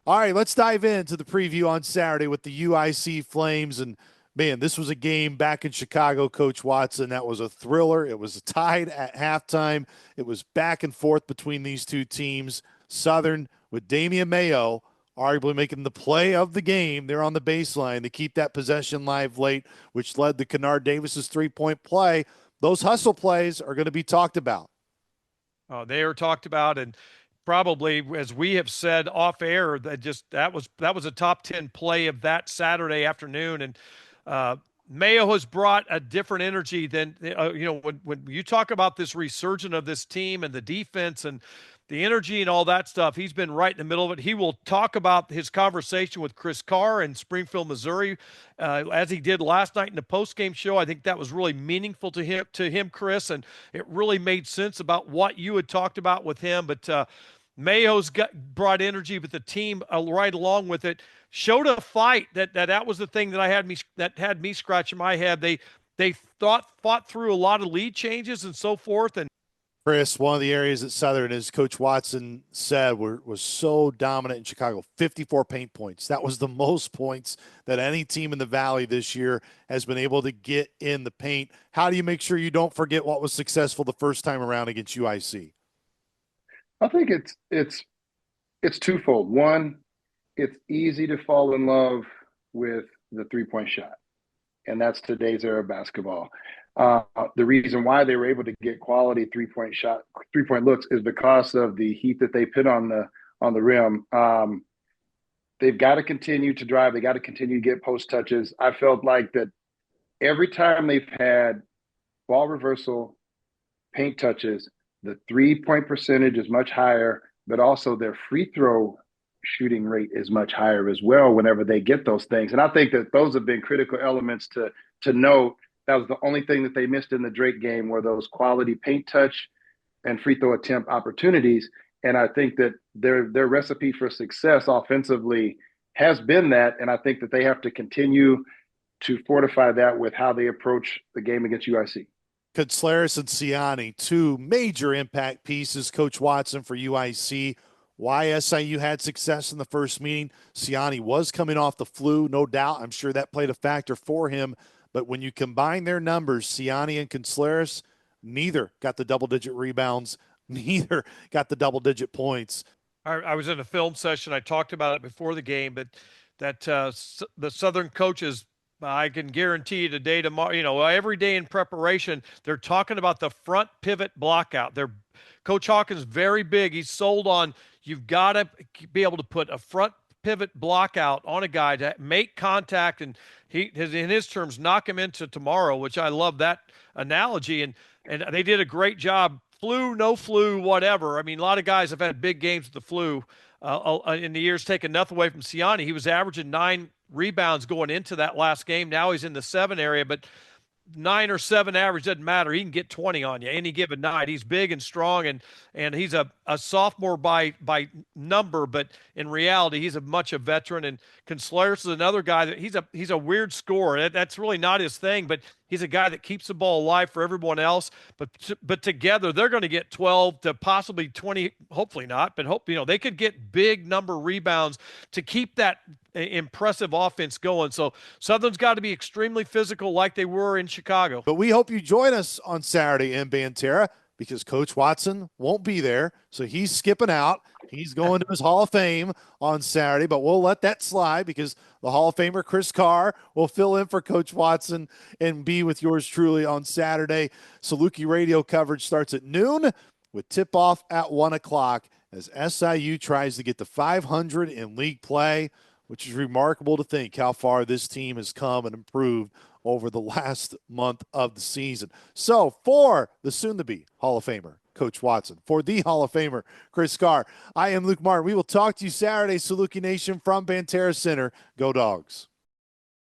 All right, let's dive into the preview on Saturday with the UIC Flames. And man, this was a game back in Chicago, Coach Watson. That was a thriller. It was tied at halftime. It was back and forth between these two teams. Southern with Damian Mayo arguably making the play of the game. They're on the baseline to keep that possession live late, which led to Kennard Davis's 3-point play. Those hustle plays are going to be talked about. They are talked about, and probably, as we have said off air, that was a top 10 play of that Saturday afternoon. And Mayo has brought a different energy than when you talk about this resurgence of this team and the defense and the energy and all that stuff. He's been right in the middle of it. He will talk about his conversation with Chris Carr in Springfield, Missouri, as he did last night in the postgame show. I think that was really meaningful to him, Chris, and it really made sense about what you had talked about with him. But Mayo's brought energy, but the team right along with it showed a fight. That was the thing that had me scratching my head. They fought through a lot of lead changes and so forth, and Chris, one of the areas that Southern, as Coach Watson said, was so dominant in Chicago, 54 paint points. That was the most points that any team in the Valley this year has been able to get in the paint. How do you make sure you don't forget what was successful the first time around against UIC? I think it's twofold. One, it's easy to fall in love with the 3-point shot, and that's today's era of basketball. The reason why they were able to get quality 3-point looks is because of the heat that they put on the rim. They've got to continue to drive. They got to continue to get post touches. I felt like that every time they've had ball reversal, paint touches, the 3-point percentage is much higher, but also their free throw shooting rate is much higher as well whenever they get those things. And I think that those have been critical elements to note. That was the only thing that they missed in the Drake game were those quality paint touch and free throw attempt opportunities. And I think that their recipe for success offensively has been that. And I think that they have to continue to fortify that with how they approach the game against UIC. Contreras and Ciani, two major impact pieces, Coach Watson, for UIC. Why SIU had success in the first meeting. Ciani was coming off the flu, no doubt. I'm sure that played a factor for him. But when you combine their numbers, Ciani and Contreras, neither got the double-digit rebounds, neither got the double-digit points. I was in a film session. I talked about it before the game, but the Southern coaches, I can guarantee you today, tomorrow, every day in preparation, they're talking about the front pivot blockout. Coach Hawkins very big. He's sold on you've got to be able to put a front pivot block out on a guy to make contact and in his terms, knock him into tomorrow, which I love that analogy. And they did a great job. Flu, no flu, whatever. I mean, a lot of guys have had big games with the flu in the years, taking nothing away from Ciani. He was averaging 9 rebounds going into that last game. Now he's in the 7 area, but 9 or 7 average doesn't matter. He can get 20 on you any given night. He's big and strong, and he's a sophomore by number, but in reality, he's a veteran. And Contreras is another guy that he's a weird scorer. That's really not his thing, but he's a guy that keeps the ball alive for everyone else. But together, they're going to get 12 to possibly 20. Hopefully not, but they could get big number rebounds to keep that impressive offense going. So Southern's got to be extremely physical like they were in Chicago. But we hope you join us on Saturday in Banterra because Coach Watson won't be there. So he's skipping out. He's going to his Hall of Fame on Saturday, but we'll let that slide because the Hall of Famer Chris Carr will fill in for Coach Watson and be with yours truly on Saturday. Saluki radio coverage starts at noon with tip-off at 1 o'clock as SIU tries to get to 500 in league play, which is remarkable to think how far this team has come and improved over the last month of the season. So for the soon-to-be Hall of Famer, Coach Watson, for the Hall of Famer, Chris Carr, I am Luke Martin. We will talk to you Saturday, Saluki Nation, from Banterra Center. Go Dogs.